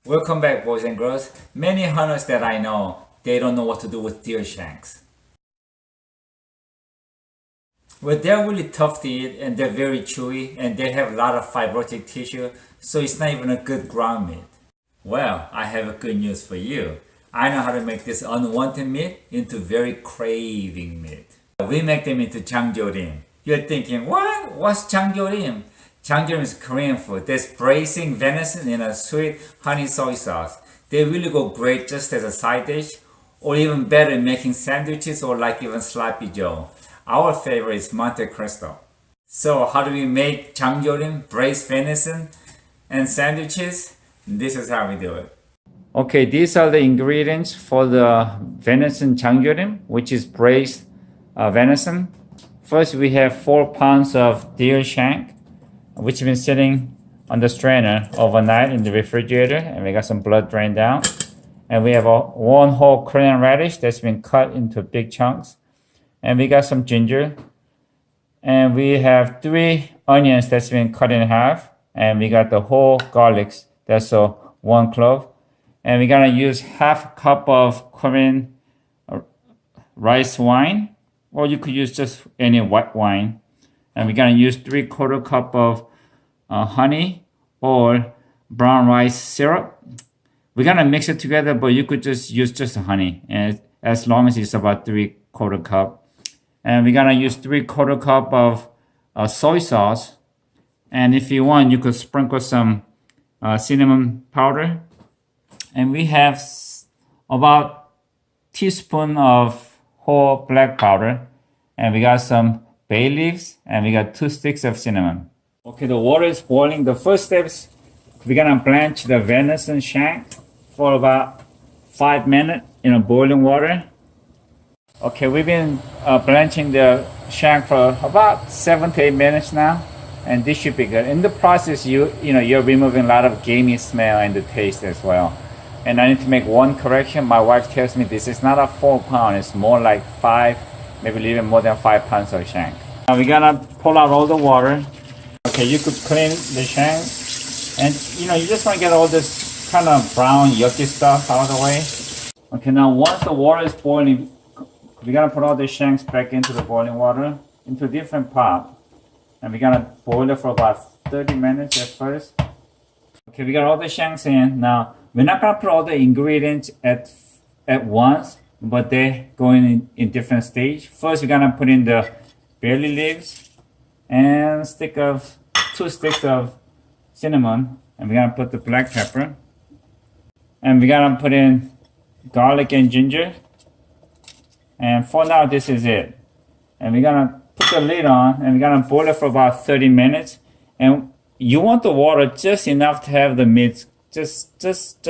Welcome back, boys and girls. Many hunters that I know, they don't know what to do with deer shanks. Well, they're really tough to eat and they're very chewy and they have a lot of fibrotic tissue, so it's not even a good ground meat. Well, I have good news for you. I know how to make this unwanted meat into very craving meat. We make them into 장조림. You're thinking, what? What's 장조림? 장조림 is Korean food. That's braising venison in a sweet honey soy sauce. They really go great just as a side dish, or even better in making sandwiches or like even sloppy joe. Our favorite is Monte Cristo. So how do we make 장조림, braised venison, and sandwiches? This is how we do it. Okay, these are the ingredients for the venison 장조림, which is braised venison. First, we have 4 pounds of deer shank, which has been sitting on the strainer overnight in the refrigerator, and we got some blood drained down. And we have one whole Korean radish that's been cut into big chunks. And we got some ginger. And we have 3 onions that's been cut in half. And we got the whole garlics, that's 1 clove. And we're gonna use half a cup of Korean rice wine, or you could use just any white wine. And we're gonna use 3/4 cup of honey or brown rice syrup. We're gonna mix it together, but you could just use just honey, and as long as it's about 3/4 cup. And we're gonna use 3/4 cup of soy sauce. And if you want, you could sprinkle some cinnamon powder. And we have about teaspoon of whole black powder. And we got some bay leaves, and we got 2 sticks of cinnamon. Okay, the water is boiling. The first step is we're gonna blanch the venison shank for about 5 minutes in a boiling water. Okay, we've been blanching the shank for about 7 to 8 minutes now, and this should be good. In the process, you're removing a lot of gamey smell and the taste as well. And I need to make one correction. My wife tells me this is not a 4 pound, it's more like 5, maybe even more than 5 pounds of shank. Now we're gonna pull out all the water. Okay, you could clean the shank, and you just want to get all this kind of brown yucky stuff out of the way. Okay, now once the water is boiling, we're gonna put all the shanks back into the boiling water into a different pot, and we're gonna boil it for about 30 minutes at first. Okay, we got all the shanks in. Now we're not gonna put all the ingredients at once, but they're going in different stage. First, we're gonna put in the bay leaves and 2 sticks of cinnamon, and we're gonna put the black pepper, and we're gonna put in garlic and ginger. And for now, this is it. And we're gonna put the lid on, and we're gonna boil it for about 30 minutes. And you want the water just enough to have the meat just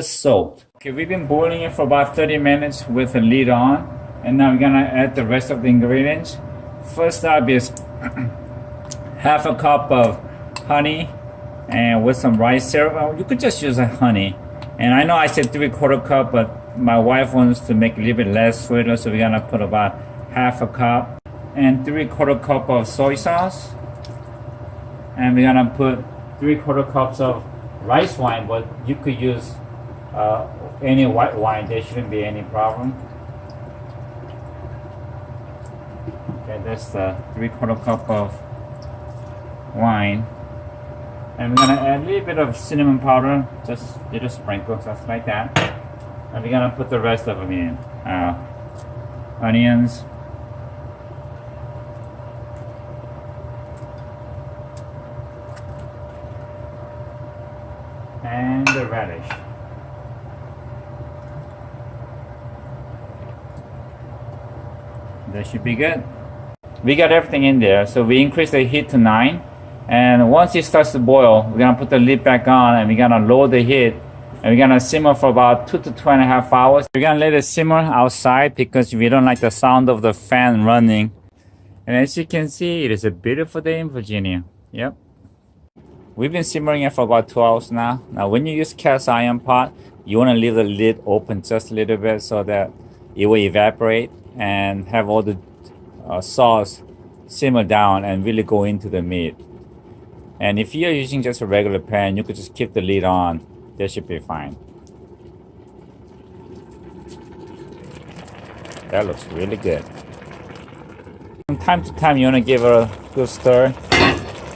soaked. Okay, we've been boiling it for about 30 minutes with the lid on, and now we're gonna add the rest of the ingredients. First up is half a cup of honey and with some rice syrup. You could just use honey. And I know I said 3/4 cup, but my wife wants to make a little bit less sweeter, so we're gonna put about half a cup. And 3/4 cup of soy sauce. And we're gonna put 3/4 cups of rice wine, but you could use any white wine. There shouldn't be any problem. Okay, that's the 3/4 cup of wine. And we're gonna add a little bit of cinnamon powder, just little sprinkles, just like that. And we're gonna put the rest of them in. Onions. And the radish. That should be good. We got everything in there, so we increase the heat to 9. And once it starts to boil, we're gonna put the lid back on, and we're gonna lower the heat, and we're gonna simmer for about 2 to 2.5 hours. We're gonna let it simmer outside because we don't like the sound of the fan running. And as you can see, it is a beautiful day in Virginia. Yep. We've been simmering it for about 2 hours now. Now, when you use cast iron pot, you wanna leave the lid open just a little bit so that it will evaporate and have all the sauce simmer down and really go into the meat. And if you're using just a regular pan, you could just keep the lid on. That should be fine. That looks really good. From time to time, you want to give it a good stir.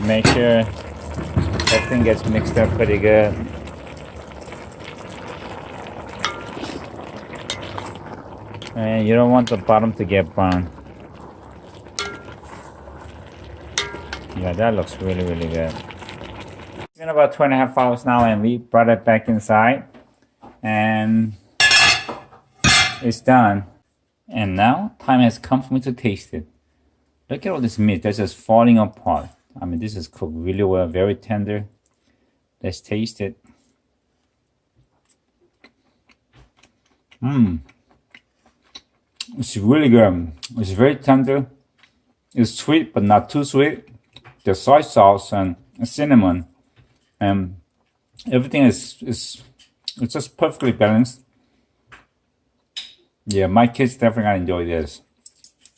Make sure everything gets mixed up pretty good. And you don't want the bottom to get burned. Yeah, that looks really, really good. It's been about 2.5 hours now, and we brought it back inside. And it's done. And now, time has come for me to taste it. Look at all this meat that's just falling apart. I mean, this is cooked really well, very tender. Let's taste it. It's really good. It's very tender. It's sweet, but not too sweet. The soy sauce and cinnamon and everything is it's just perfectly balanced. Yeah, my kids definitely gonna enjoy this.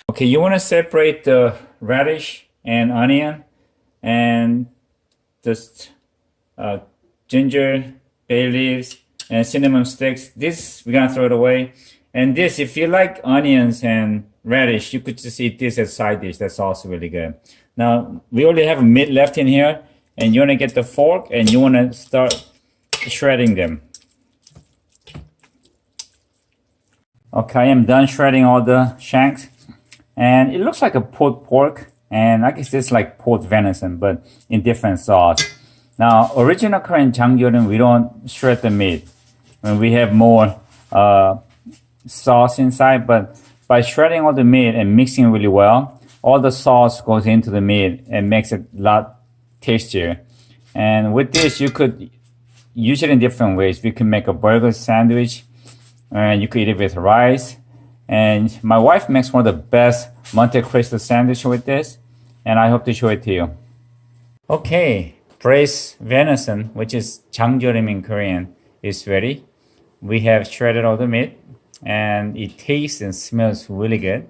Okay, you want to separate the radish and onion and just ginger, bay leaves, and cinnamon sticks. This we're gonna throw it away. And this, if you like onions and radish, you could just eat this as side dish. That's also really good. Now, we only have meat left in here, and you want to get the fork and you want to start shredding them. Okay, I am done shredding all the shanks, and it looks like a pulled pork, and I guess it's like pulled venison, but in different sauce. Now, original Korean 장조림, we don't shred the meat. And we have more sauce inside, but by shredding all the meat and mixing it really well, all the sauce goes into the meat and makes it a lot tastier. And with this, you could use it in different ways. We can make a burger sandwich, and you could eat it with rice. And my wife makes one of the best Monte Cristo sandwich with this, and I hope to show it to you. Okay, braised venison, which is 장조림 in Korean, is ready. We have shredded all the meat, and it tastes and smells really good.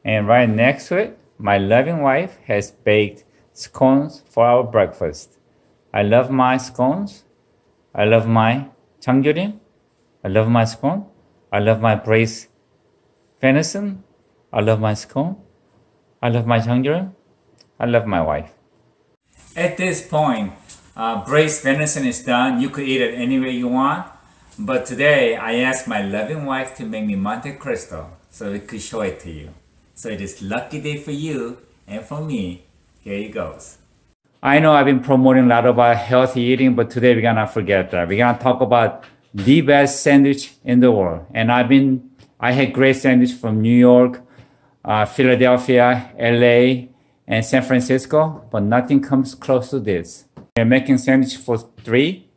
And right next to it, my loving wife has baked scones for our breakfast. I love my scones. I love my 장조림. I love my scone. I love my braised venison. I love my scone. I love my 장조림. I love my wife. At this point, braised venison is done. You could eat it any way you want. But today, I asked my loving wife to make me Monte Cristo so we could show it to you. So it is lucky day for you and for me. Here it goes. I know I've been promoting a lot about healthy eating, but today we're gonna forget that. We're gonna talk about the best sandwich in the world. And I had great sandwich from New York, Philadelphia, LA, and San Francisco, but nothing comes close to this. We're making sandwich for 3,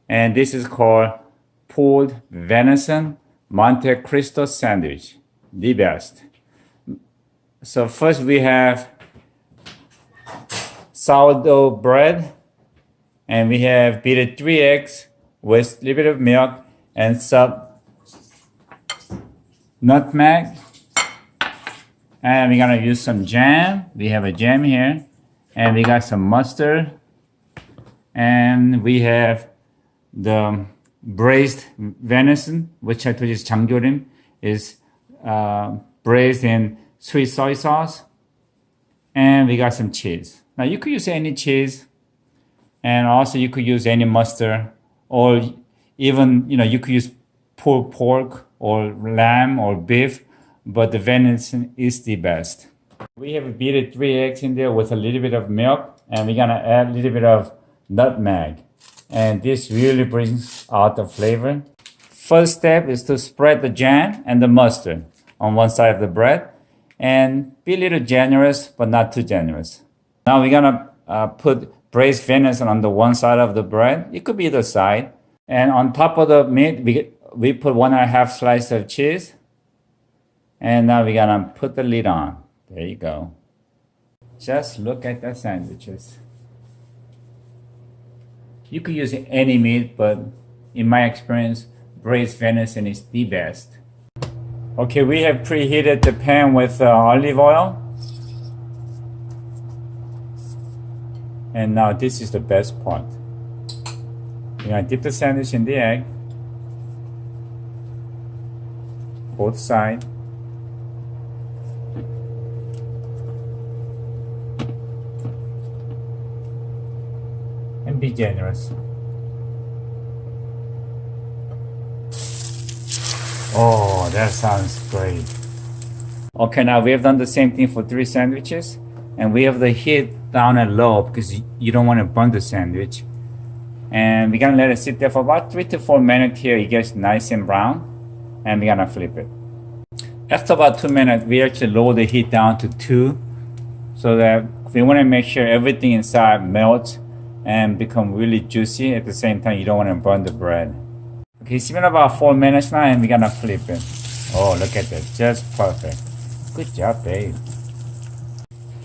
and this is called pulled venison Monte Cristo sandwich, the best. So first we have sourdough bread, and we have beaten 3 eggs with a little bit of milk and some nutmeg. And we're gonna use some jam. We have a jam here, and we got some mustard, and we have the braised venison, which I told you is 장조림, is braised in sweet soy sauce, and we got some cheese. Now you could use any cheese, and also you could use any mustard, or even you could use pulled pork or lamb or beef, but the venison is the best. We have beaten 3 eggs in there with a little bit of milk, and we're gonna add a little bit of nutmeg, and this really brings out the flavor. First step is to spread the jam and the mustard on one side of the bread, and be a little generous, but not too generous. Now we're gonna put braised venison on the one side of the bread. It could be either side. And on top of the meat, we put 1.5 slices of cheese. And now we're gonna put the lid on. There you go. Just look at the sandwiches. You could use any meat, but in my experience, braised venison is the best. Okay, we have preheated the pan with olive oil. And now this is the best part. We're gonna dip the sandwich in the egg, both sides. Be generous. Oh, that sounds great. Okay, now we have done the same thing for 3 sandwiches, and we have the heat down at low because you don't want to burn the sandwich. And we're gonna let it sit there for about 3 to 4 minutes here. It gets nice and brown, and we're gonna flip it. After about 2 minutes, we actually lower the heat down to 2, so that we want to make sure everything inside melts and become really juicy. At the same time, you don't want to burn the bread. Okay, it's been about 4 minutes now, and we're gonna flip it. Oh, look at that, just perfect. Good job, babe.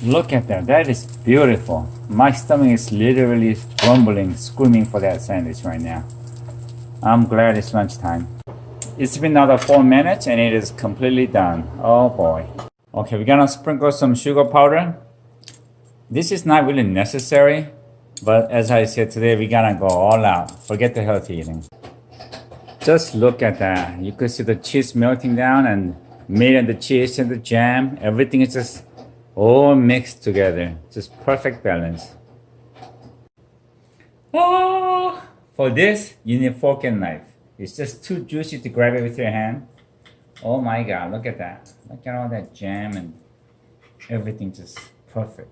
Look at that, that is beautiful. My stomach is literally rumbling, screaming for that sandwich right now. I'm glad it's lunchtime. It's been another 4 minutes and it is completely done. Oh boy. Okay, we're gonna sprinkle some sugar powder. This is not really necessary, but as I said today, we're gonna go all out. Forget the healthy eating. Just look at that. You could see the cheese melting down, and meat and the cheese and the jam. Everything is just all mixed together. Just perfect balance. Oh, for this, you need fork and knife. It's just too juicy to grab it with your hand. Oh my God, look at that. Look at all that jam and everything just perfect.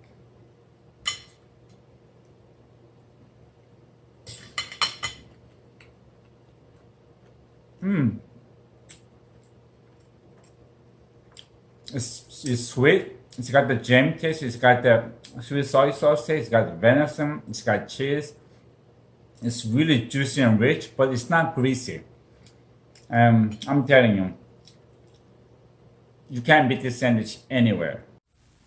It's sweet. It's got the jam taste. It's got the sweet soy sauce taste. It's got the venison. It's got cheese. It's really juicy and rich, but it's not greasy. I'm telling you, you can't beat this sandwich anywhere.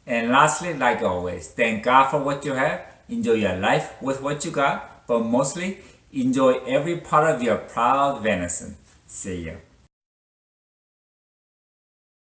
And lastly, like always, thank God for what you have. Enjoy your life with what you got, but mostly enjoy every part of your proud venison. See ya.